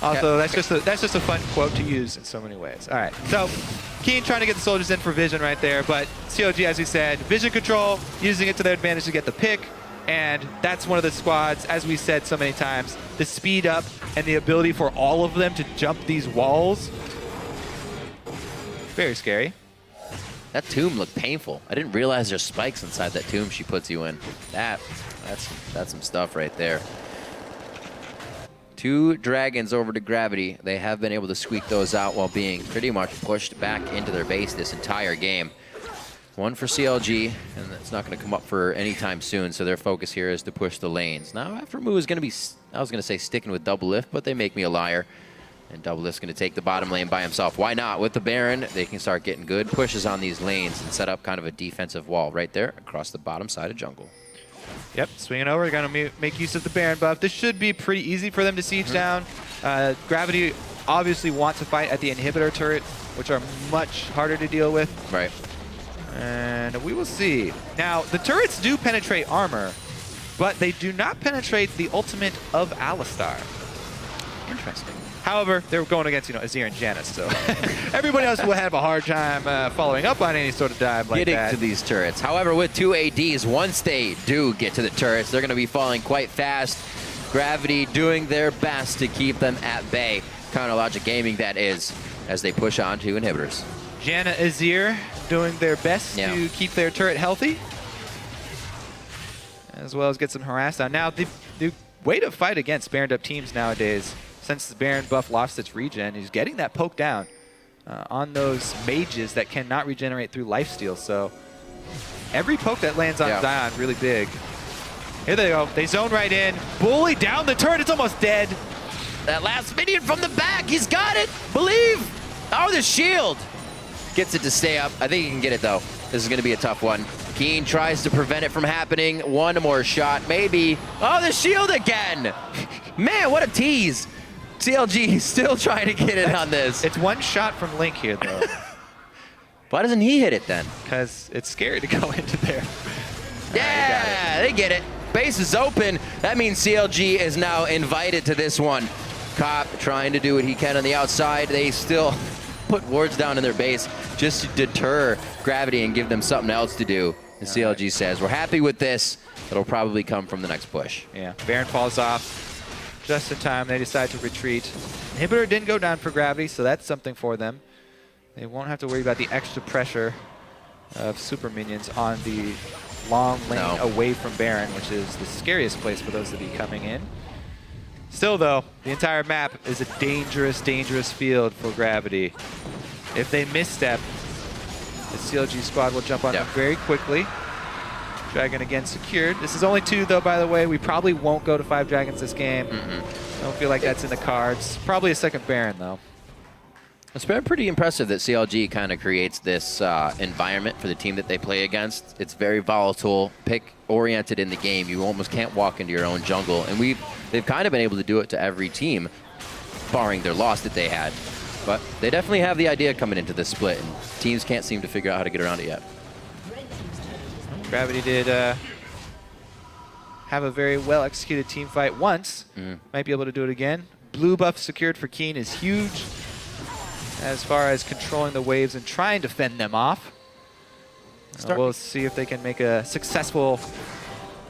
Also, that's just a fun quote to use in so many ways. All right, so Keen trying to get the soldiers in for vision right there, but CLG, as we said, vision control, using it to their advantage to get the pick, and that's one of the squads, as we said so many times, the speed up and the ability for all of them to jump these walls. Very scary. That tomb looked painful. I didn't realize there's spikes inside that tomb she puts you in. That's some stuff right there. 2 dragons over to Gravity. They have been able to squeak those out while being pretty much pushed back into their base this entire game. 1 for CLG, and that's not going to come up for any time soon, so their focus here is to push the lanes. Now, after Mu is going to be, I was going to say sticking with Doublelift, but they make me a liar. And Doublelift's going to take the bottom lane by himself. Why not? With the Baron, they can start getting good pushes on these lanes and set up kind of a defensive wall right there across the bottom side of jungle. Yep, swinging over, going to make use of the Baron buff. This should be pretty easy for them to siege down. Gravity obviously want to fight at the inhibitor turret, which are much harder to deal with. Right. And we will see. Now, the turrets do penetrate armor, but they do not penetrate the ultimate of Alistar. Interesting. However, they're going against, Azir and Janus, so everybody else will have a hard time following up on any sort of dive like Getting that. to these turrets. However, with 2 ADs, once they do get to the turrets, they're going to be falling quite fast. Gravity doing their best to keep them at bay. Counter Logic Gaming, that is, as they push on to inhibitors. Janna, Azir doing their best to keep their turret healthy, as well as get some harassed down. Now, the way to fight against Baroned up teams nowadays, since the Baron buff lost its regen, is getting that poke down on those mages that cannot regenerate through lifesteal. So every poke that lands on Zion, really big. Here they go. They zone right in. Bully down the turret. It's almost dead. That last minion from the back. He's got it. Believe. Oh, the shield. Gets it to stay up. I think he can get it, though. This is going to be a tough one. Keen tries to prevent it from happening. One more shot, maybe. Oh, the shield again. Man, what a tease. CLG still trying to get in on this. It's one shot from Link here, though. Why doesn't he hit it then? Because it's scary to go into there. Yeah, they get it. Base is open. That means CLG is now invited to this one. Cop trying to do what he can on the outside. They still put wards down in their base just to deter Gravity and give them something else to do. And CLG says, we're happy with this. It'll probably come from the next push. Yeah, Baron falls off. Just in time, they decide to retreat. Inhibitor didn't go down for Gravity, so that's something for them. They won't have to worry about the extra pressure of super minions on the long lane away from Baron, which is the scariest place for those to be coming in. Still, though, the entire map is a dangerous, dangerous field for Gravity. If they misstep, the CLG squad will jump on them very quickly. Dragon again secured. This is only 2, though, by the way. We probably won't go to 5 dragons this game. I don't feel like that's in the cards. Probably a second Baron, though. It's been pretty impressive that CLG kind of creates this environment for the team that they play against. It's very volatile, pick-oriented in the game. You almost can't walk into your own jungle. And they've kind of been able to do it to every team, barring their loss that they had. But they definitely have the idea coming into this split, and teams can't seem to figure out how to get around it yet. Gravity did have a very well-executed team fight once. Might be able to do it again. Blue buff secured for Keen is huge as far as controlling the waves and trying to fend them off. We'll see if they can make a successful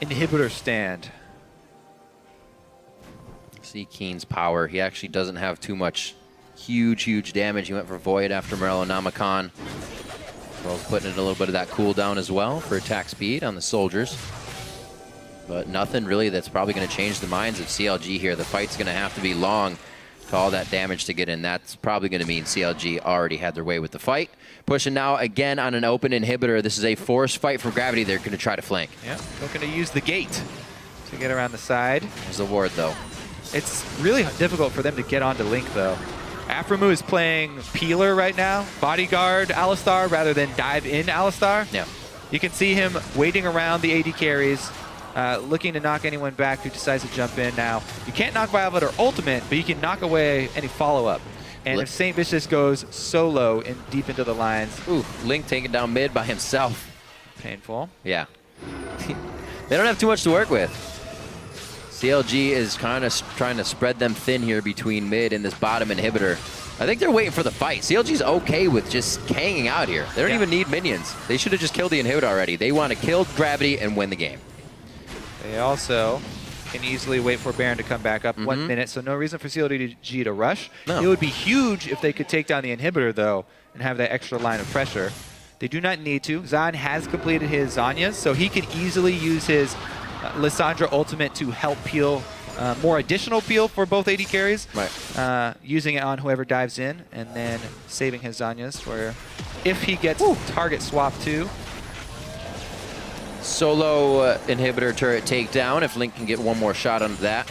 inhibitor stand. See Keen's power. He actually doesn't have too much huge damage. He went for Void after Morellonomicon. Well, putting in a little bit of that cooldown as well for attack speed on the soldiers. But nothing really that's probably going to change the minds of CLG here. The fight's going to have to be long to all that damage to get in. That's probably going to mean CLG already had their way with the fight. Pushing now again on an open inhibitor. This is a forced fight for Gravity. They're going to try to flank. Yeah, looking to use the gate to get around the side. There's the ward, though. It's really difficult for them to get onto Link, though. Aframu is playing Peeler right now, bodyguard Alistar rather than dive in Alistar. Yeah. You can see him waiting around the AD carries, looking to knock anyone back who decides to jump in. Now, you can't knock Violet or ultimate, but you can knock away any follow-up. And if St. Vicious goes solo and deep into the lines... Ooh, Link taken down mid by himself. Painful. Yeah. They don't have too much to work with. CLG is kind of trying to spread them thin here between mid and this bottom inhibitor. I think they're waiting for the fight. CLG's okay with just hanging out here. They don't even need minions. They should have just killed the inhibitor already. They want to kill Gravity and win the game. They also can easily wait for Baron to come back up 1 minute, so no reason for CLG to rush. No. It would be huge if they could take down the inhibitor, though, and have that extra line of pressure. They do not need to. Zion has completed his Zanyas, so he can easily use his Lissandra ultimate to help peel more additional peel for both AD carries. Right. Using it on whoever dives in, and then saving his Zanyas for if he gets target swap too. Solo inhibitor turret takedown if Link can get one more shot onto that.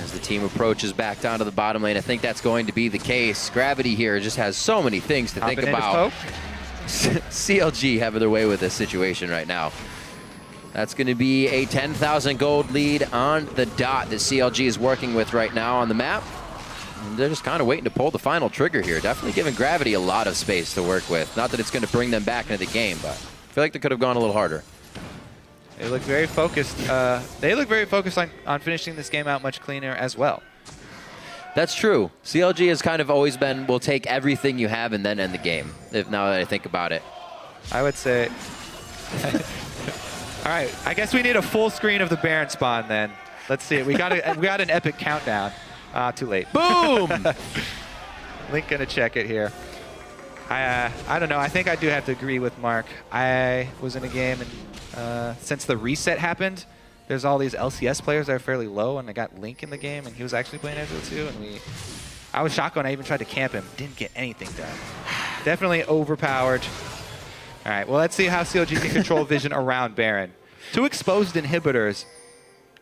As the team approaches back down to the bottom lane, I think that's going to be the case. Gravity here just has so many things to think about. CLG having their way with this situation right now. That's going to be a 10,000 gold lead on the dot that CLG is working with right now on the map. And they're just kind of waiting to pull the final trigger here. Definitely giving Gravity a lot of space to work with. Not that it's going to bring them back into the game, but I feel like they could have gone a little harder. They look very focused. They look very focused on finishing this game out much cleaner as well. That's true. CLG has kind of always been, we'll take everything you have and then end the game, now that I think about it. I would say. All right, I guess we need a full screen of the Baron spawn then. Let's see it. We got an epic countdown. Too late. Boom! Link gonna check it here. I don't know. I think I do have to agree with Mark. I was in a game, and since the reset happened, there's all these LCS players that are fairly low, and I got Link in the game, and he was actually playing Ezreal too, and I was shocked when I even tried to camp him. Didn't get anything done. Definitely overpowered. All right, well, let's see how CLG can control vision around Baron. 2 exposed inhibitors,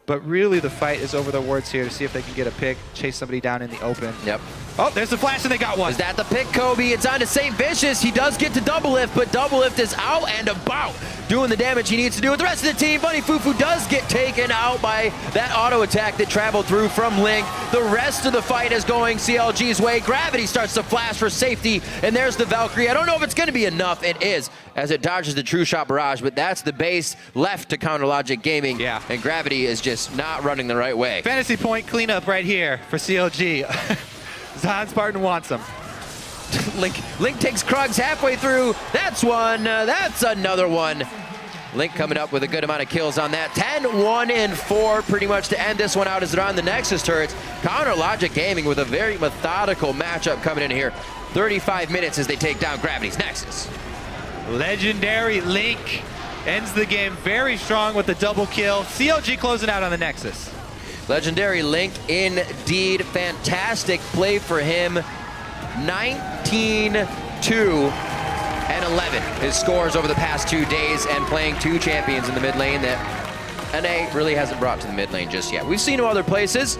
but really the fight is over the wards here to see if they can get a pick, chase somebody down in the open. Yep. Oh, there's the flash, and they got one. Is that the pick, Kobe? It's on to St. Vicious. He does get to double lift, but double lift is out and about, doing the damage he needs to do with the rest of the team. Bunny Fufu does get taken out by that auto attack that traveled through from Link. The rest of the fight is going CLG's way. Gravity starts to flash for safety, and there's the Valkyrie. I don't know if it's going to be enough. It is, as it dodges the True Shot Barrage, but that's the base left to Counter Logic Gaming. Yeah. And Gravity is just not running the right way. Fantasy point cleanup right here for CLG. Zion Spartan wants him. Link takes Krugs halfway through. That's one. That's another one. Link coming up with a good amount of kills on that. 10, 1, and 4 pretty much to end this one out as they're on the Nexus turrets. Counter Logic Gaming with a very methodical matchup coming in here. 35 minutes as they take down Gravity's Nexus. Legendary Link ends the game very strong with the double kill. CLG closing out on the Nexus. Legendary Link indeed. Fantastic play for him. 19, 2, and 11. His scores over the past 2 days, and playing 2 champions in the mid lane that NA really hasn't brought to the mid lane just yet. We've seen him other places,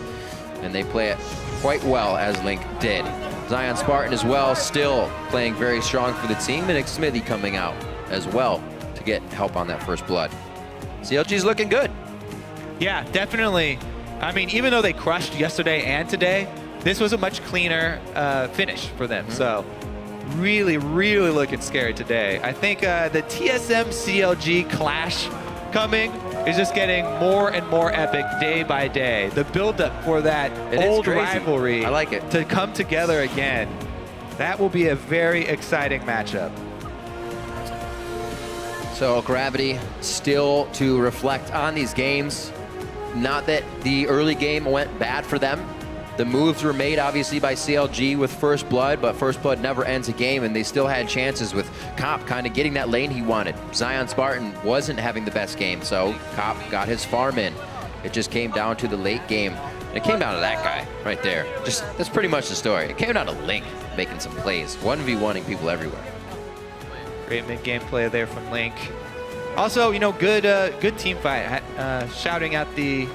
and they play it quite well, as Link did. Zion Spartan as well, still playing very strong for the team, and Smithy coming out as well to get help on that first blood. CLG's looking good. Yeah, definitely. I mean, even though they crushed yesterday and today, this was a much cleaner finish for them. So really, really looking scary today. I think the TSM CLG clash coming is just getting more and more epic day by day. The build-up for that old rivalry, I like it, to come together again, that will be a very exciting matchup. So Gravity still to reflect on these games. Not that the early game went bad for them. The moves were made, obviously, by CLG with First Blood, but First Blood never ends a game, and they still had chances with Cop kind of getting that lane he wanted. Zion Spartan wasn't having the best game, so Cop got his farm in. It just came down to the late game. And it came down to that guy right there. That's pretty much the story. It came down to Link making some plays, 1v1ing people everywhere. Great mid-game play there from Link. Also, you know, good team fight. Shouting out the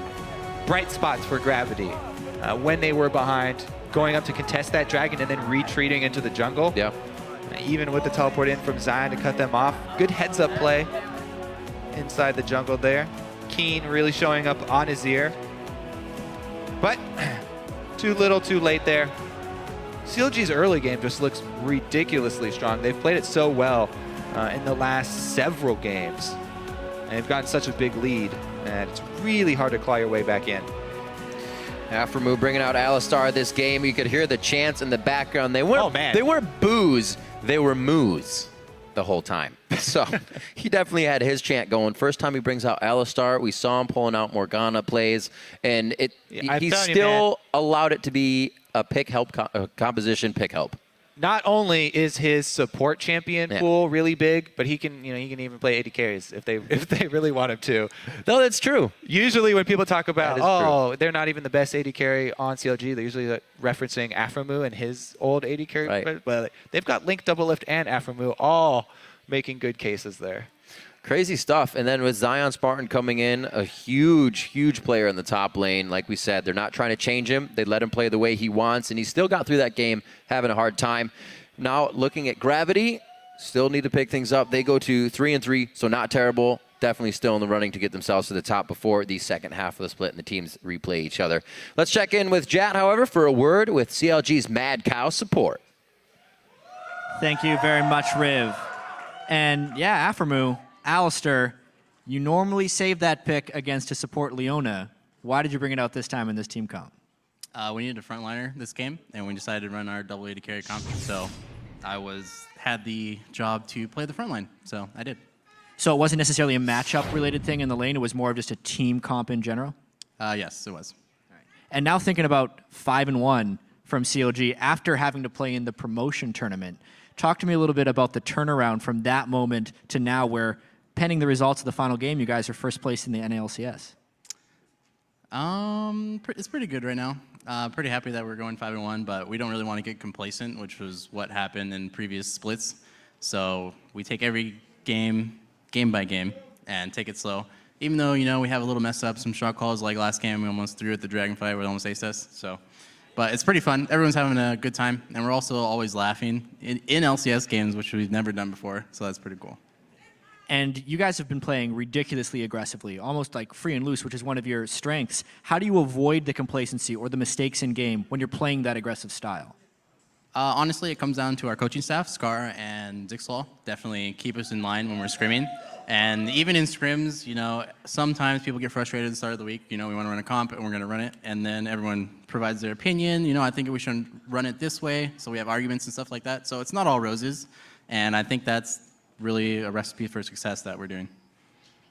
bright spots for Gravity when they were behind, going up to contest that dragon and then retreating into the jungle. Yeah. Even with the teleport in from Zion to cut them off. Good heads-up play inside the jungle there. Keen really showing up on his ear. But too little, too late there. CLG's early game just looks ridiculously strong. They've played it so well in the last several games. And they've gotten such a big lead, and it's really hard to claw your way back in. Aftermoo bringing out Alistar this game. You could hear the chants in the background. They weren't boos, they were moos the whole time. So he definitely had his chant going. First time he brings out Alistar, we saw him pulling out Morgana plays, and he still allowed it to be a pick help composition pick help. Not only is his support champion pool really big, but he can even play 80 carries if they really want him to. No, that's true. Usually when people talk about, they're not even the best 80 carry on CLG, they're usually referencing Aframu and his old 80 carry. Right. But they've got Link Double Lift and Aframu all making good cases there. Crazy stuff. And then with Zion Spartan coming in, a huge, huge player in the top lane. Like we said, they're not trying to change him. They let him play the way he wants, and he still got through that game having a hard time. Now looking at Gravity, still need to pick things up. They go to 3-3, so not terrible. definitely still in the running to get themselves to the top before the second half of the split and the teams replay each other. Let's check in with Jat, however, for a word with CLG's Mad Cow support. Thank you very much, Riv. And yeah, Aphromoo, Alistair, you normally save that pick against to support Leona. Why did you bring it out this time in this team comp? We needed a frontliner this game, and we decided to run our double AD carry comp. So I had the job to play the front line, so I did. So it wasn't necessarily a matchup related thing in the lane, it was more of just a team comp in general? Yes, it was. And now thinking about 5-1 from CLG after having to play in the promotion tournament, talk to me a little bit about the turnaround from that moment to now where, pending the results of the final game, you guys are first place in the NALCS. It's pretty good right now. Pretty happy that we're going 5-1, but we don't really want to get complacent, which was what happened in previous splits. So we take every game by game, and take it slow. Even though, we have a little mess up, some shot calls, like last game, we almost threw at the Dragonfly, we almost aced us. So, but it's pretty fun. Everyone's having a good time, and we're also always laughing in LCS games, which we've never done before. So that's pretty cool. And you guys have been playing ridiculously aggressively, almost like free and loose, which is one of your strengths. How do you avoid the complacency or the mistakes in game when you're playing that aggressive style? Honestly, it comes down to our coaching staff, Scar and Zixlaw. Definitely keep us in line when we're scrimming. And even in scrims, sometimes people get frustrated at the start of the week. We want to run a comp and we're going to run it. And then everyone provides their opinion. I think we should run it this way. So we have arguments and stuff like that. So it's not all roses. And I think that's really a recipe for success that we're doing.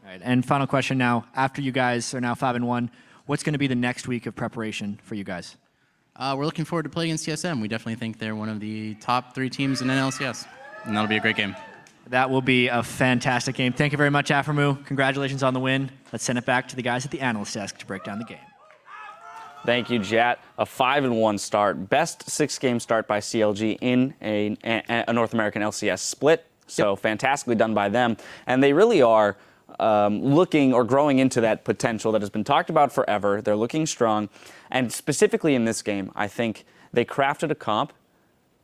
All right, and final question now. After you guys are now 5-1, what's going to be the next week of preparation for you guys? We're looking forward to playing against TSM. We definitely think they're one of the top 3 teams in NLCS, and that'll be a great game. That will be a fantastic game. Thank you very much, Aphromoo. Congratulations on the win. Let's send it back to the guys at the analyst desk to break down the game. Thank you, Jat. A 5-1 start. Best 6-game start by CLG in a North American LCS split. So fantastically done by them. And they really are looking or growing into that potential that has been talked about forever. They're looking strong. And specifically in this game, I think they crafted a comp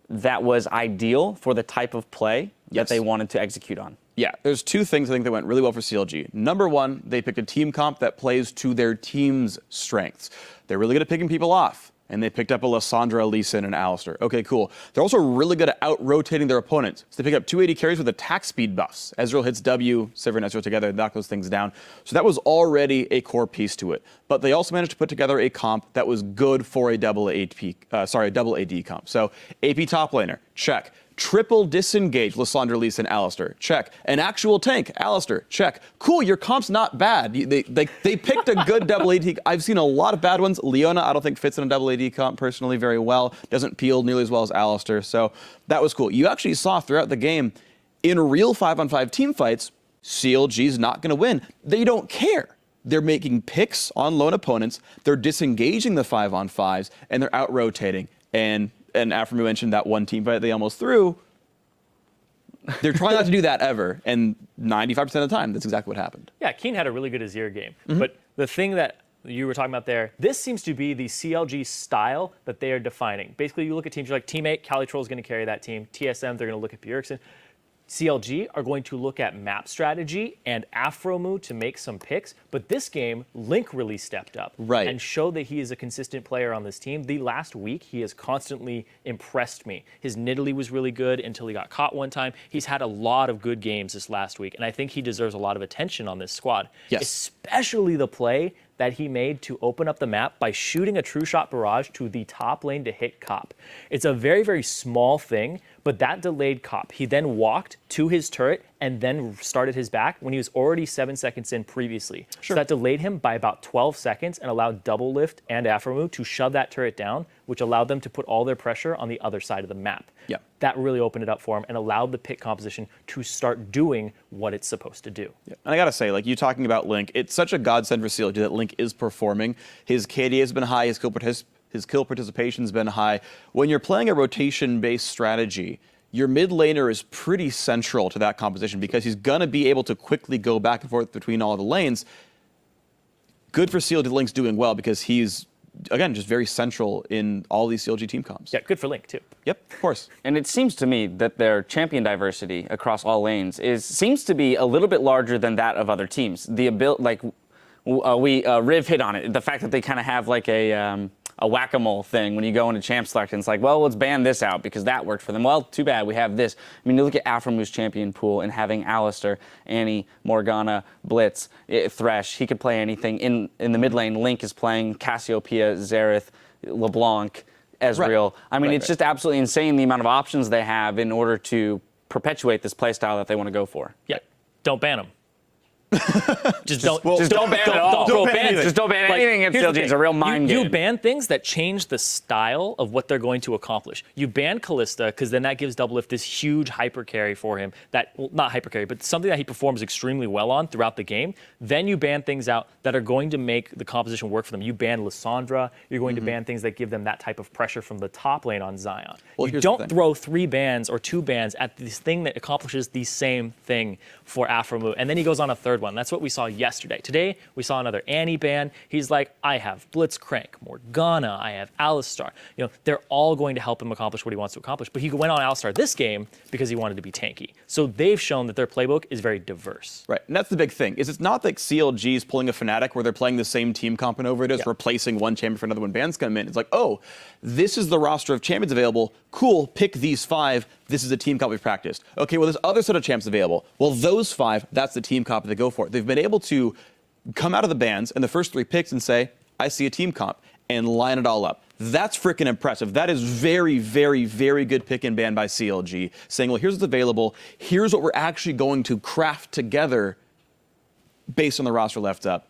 that was ideal for the type of play that they wanted to execute on. Yeah, there's 2 things I think that went really well for CLG. Number 1, they picked a team comp that plays to their team's strengths. They're really good at picking people off. And they picked up a Lissandra, Lee Sin, and Alistair. Okay, cool. They're also really good at out-rotating their opponents. So they pick up 280 carries with attack speed buffs. Ezreal hits W, Sivir and Ezreal together, knock those things down. So that was already a core piece to it. But they also managed to put together a comp that was good for a double AD comp. So AP top laner, check. Triple disengage, Lissandra, Lee Sin, Alistair, check. An actual tank, Alistair, check. Cool, your comp's not bad. They picked a good double AD. I've seen a lot of bad ones. Leona, I don't think fits in a double AD comp personally very well. Doesn't peel nearly as well as Alistair, so that was cool. You actually saw throughout the game, in real 5-on-5 team fights, CLG's not going to win. They don't care. They're making picks on lone opponents, they're disengaging the 5-on-5s, and they're out-rotating. And Aphromoo mentioned that one team fight they almost threw. They're trying not to do that ever, and 95% of the time, that's exactly what happened. Yeah, Keen had a really good Azir game. But the thing that you were talking about there, this seems to be the CLG style that they are defining. Basically, you look at teams, you're like, Teammate, Calitroll is going to carry that team. TSM, they're going to look at Bjergsen. CLG are going to look at map strategy and Aphromoo to make some picks, but this game, Link really stepped up and showed that he is a consistent player on this team. The last week, he has constantly impressed me. His Nidalee was really good until he got caught one time. He's had a lot of good games this last week, and I think he deserves a lot of attention on this squad, especially the play that he made to open up the map by shooting a true shot barrage to the top lane to hit Cop. It's a very, very small thing, but that delayed Cop. He then walked to his turret and then started his back when he was already 7 seconds in previously. So that delayed him by about 12 seconds and allowed Double Lift and Aphromoo to shove that turret down, which allowed them to put all their pressure on the other side of the map. That really opened it up for him and allowed the pick composition to start doing what it's supposed to do. And I gotta say, like you talking about Link, it's such a godsend for CLG that Link is performing. His KD has been high, his kill participation's been high. When you're playing a rotation-based strategy, your mid laner is pretty central to that composition because he's gonna be able to quickly go back and forth between all the lanes. Good for CLG, Link's doing well because he's again, just very central in all these CLG team comps. Yeah, good for Link, too. Yep, of course. And it seems to me that their champion diversity across all lanes seems to be a little bit larger than that of other teams. The ability, like Riv hit on it, the fact that they kind of have like a whack-a-mole thing when you go into champ select, and it's like, well, let's ban this out because that worked for them. Well, too bad, we have this. I mean, you look at Afromu's champion pool and having Alistar, Annie, Morgana, Blitz, Thresh, he could play anything. In the mid lane, Link is playing Cassiopeia, Xerath, LeBlanc, Ezreal. Right. I mean, it's just absolutely insane the amount of options they have in order to perpetuate this playstyle that they want to go for. Yeah, don't ban them. Just don't ban it all. Don't ban Just don't ban anything in CLG. It's a real mind game. You ban things that change the style of what they're going to accomplish. You ban Kalista because then that gives Doublelift this huge hyper carry for him. Not hyper carry, but something that he performs extremely well on throughout the game. Then you ban things out that are going to make the composition work for them. You ban Lissandra. You're going to ban things that give them that type of pressure from the top lane on Zion. Well, you don't throw 3 bans or 2 bans at this thing that accomplishes the same thing for Afromu. And then he goes on a third one. That's what we saw yesterday. Today, we saw another Annie ban. He's like, I have Blitzcrank, Morgana, I have Alistar. You know, they're all going to help him accomplish what he wants to accomplish. But he went on Alistar this game because he wanted to be tanky. So they've shown that their playbook is very diverse. Right, and that's the big thing, is it's not like CLG is pulling a Fnatic where they're playing the same team comp and over it is, replacing one champion for another when bans come in. It's like, oh, this is the roster of champions available. Cool, pick these 5. This is a team comp we've practiced. Okay, well, there's other set of champs available. Well, those 5, that's the team comp they go for. They've been able to come out of the bans in the first 3 picks and say, I see a team comp, and line it all up. That's freaking impressive. That is very, very, very good pick and ban by CLG, saying, well, here's what's available. Here's what we're actually going to craft together based on the roster left up.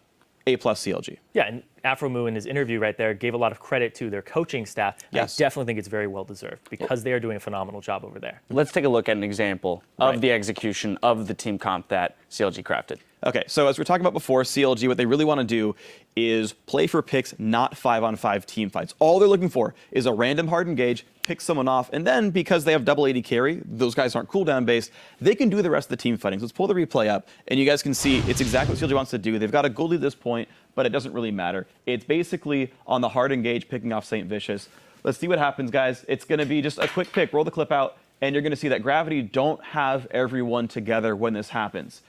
A+ CLG. Yeah, and Afromu in his interview right there gave a lot of credit to their coaching staff. Yes. I definitely think it's very well deserved because they are doing a phenomenal job over there. Let's take a look at an example of the execution of the team comp that CLG crafted. Okay, so as we were talking about before, CLG, what they really want to do is play for picks, not 5-on-5 team fights. All they're looking for is a random hard engage, pick someone off, and then because they have double AD carry, those guys aren't cooldown based, they can do the rest of the team fighting. So let's pull the replay up, and you guys can see it's exactly what CLG wants to do. They've got a goal lead at this point, but it doesn't really matter. It's basically on the hard engage, picking off St. Vicious. Let's see what happens, guys. It's going to be just a quick pick. Roll the clip out, and you're going to see that Gravity don't have everyone together when this happens.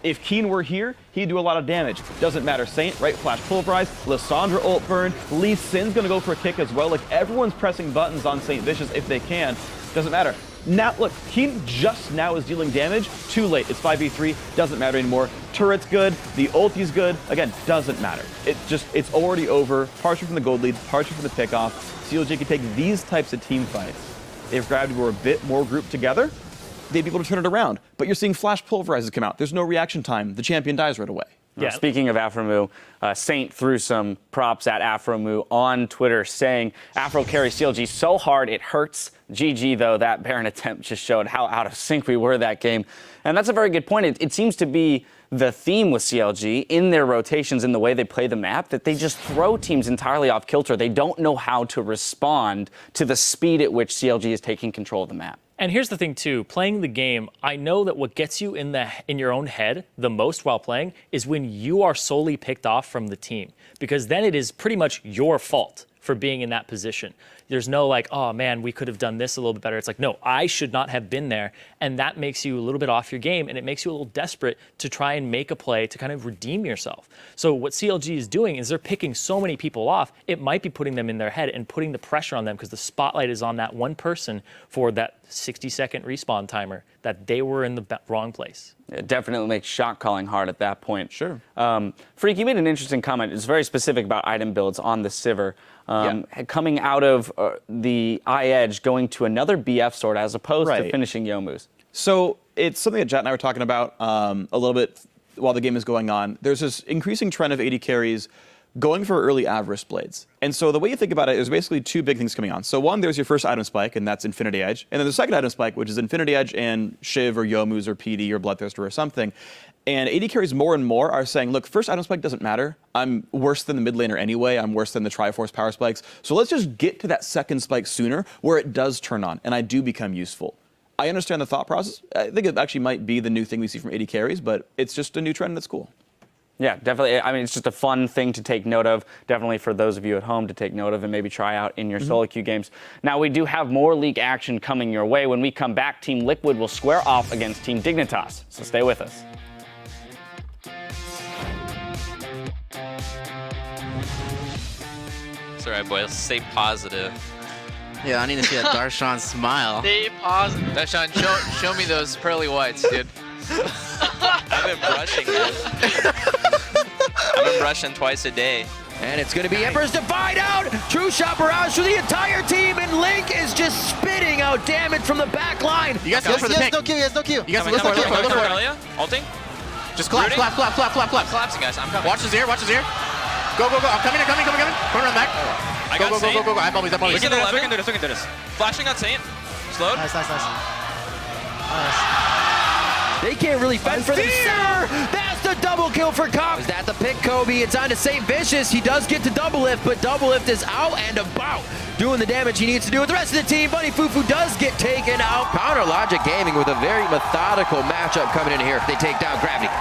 If Keen were here, he'd do a lot of damage. Doesn't matter. Saint, right, flash pulverize, Lissandra ult burn, Lee Sin's gonna go for a kick as well. Like, everyone's pressing buttons on St. Vicious if they can. Doesn't matter. Now, look, Keen just now is dealing damage. Too late. It's 5v3. Doesn't matter anymore. Turret's good. The ulti's good. Again, doesn't matter. It's already over. Partially from the gold lead, partially from the pickoff. CLG can take these types of team fights. If Gravity were a bit more grouped together, they'd be able to turn it around. But you're seeing flash pulverizes come out. There's no reaction time. The champion dies right away. Yeah. Speaking of Afromu, Saint threw some props at Afromu on Twitter saying, Afro carries CLG so hard it hurts. GG, though, that Baron attempt just showed how out of sync we were that game. And that's a very good point. It seems to be the theme with CLG in their rotations, in the way they play the map, that they just throw teams entirely off kilter. They don't know how to respond to the speed at which CLG is taking control of the map. And here's the thing too, playing the game, I know that what gets you in your own head the most while playing is when you are solely picked off from the team, because then it is pretty much your fault for being in that position. There's no like, oh man, we could have done this a little bit better. It's like, no, I should not have been there. And that makes you a little bit off your game, and it makes you a little desperate to try and make a play to kind of redeem yourself. So what CLG is doing is they're picking so many people off, it might be putting them in their head and putting the pressure on them because the spotlight is on that one person for that 60-second respawn timer, that they were in the wrong place. It definitely makes shot calling hard at that point. Sure. Freak, you made an interesting comment. It's very specific about item builds on the Sivir. Coming out of the Edge, going to another BF sword as opposed to finishing Youmuu's. So it's something that Jet and I were talking about a little bit while the game is going on. There's this increasing trend of AD carries going for early Avarice Blades. And so the way you think about it, there's basically 2 big things coming on. So one, there's your first item spike, and that's Infinity Edge. And then the second item spike, which is Infinity Edge and Shiv or Youmuu's or PD or Bloodthirster or something. And AD carries more and more are saying, look, first item spike doesn't matter. I'm worse than the mid laner anyway. I'm worse than the Triforce power spikes. So let's just get to that second spike sooner where it does turn on and I do become useful. I understand the thought process. I think it actually might be the new thing we see from AD carries, but it's just a new trend that's cool. Yeah, definitely. I mean, it's just a fun thing to take note of. Definitely for those of you at home to take note of and maybe try out in your solo queue games. Now, we do have more league action coming your way. When we come back, Team Liquid will square off against Team Dignitas. So stay with us. It's all right, boys. Stay positive. Yeah, I need to see that Darshan smile. Stay positive. Darshan, show me those pearly whites, dude. I've been brushing, man. I've been brushing twice a day. And it's going to be Emperor's Divide out. True shot barrage for the entire team, and Link is just spitting out damage from the back line. You guys look for the pick. No Q, yes, no Q. You guys look for it, look for it, look for it. Ulting. Just collapse, collapse, collapse, collapse, collapse, collapse. Collapsing, guys. I'm coming. Watch his ear, watch his ear. Go, go, go. I'm coming, coming. Corner on back. I Go, got go, go, go, go. I bubbles, I bubbles. We can do this. Flashing on Saint. Slowed. Nice. They can't really fend for themselves. That's the double kill for Cobb. Is that the pick, Kobe? It's on to St. Vicious. He does get to double lift, but double lift is out and about, doing the damage he needs to do with the rest of the team. Bunny Fufu does get taken out. Counter Logic Gaming with a very methodical matchup coming in here. They take down Gravity.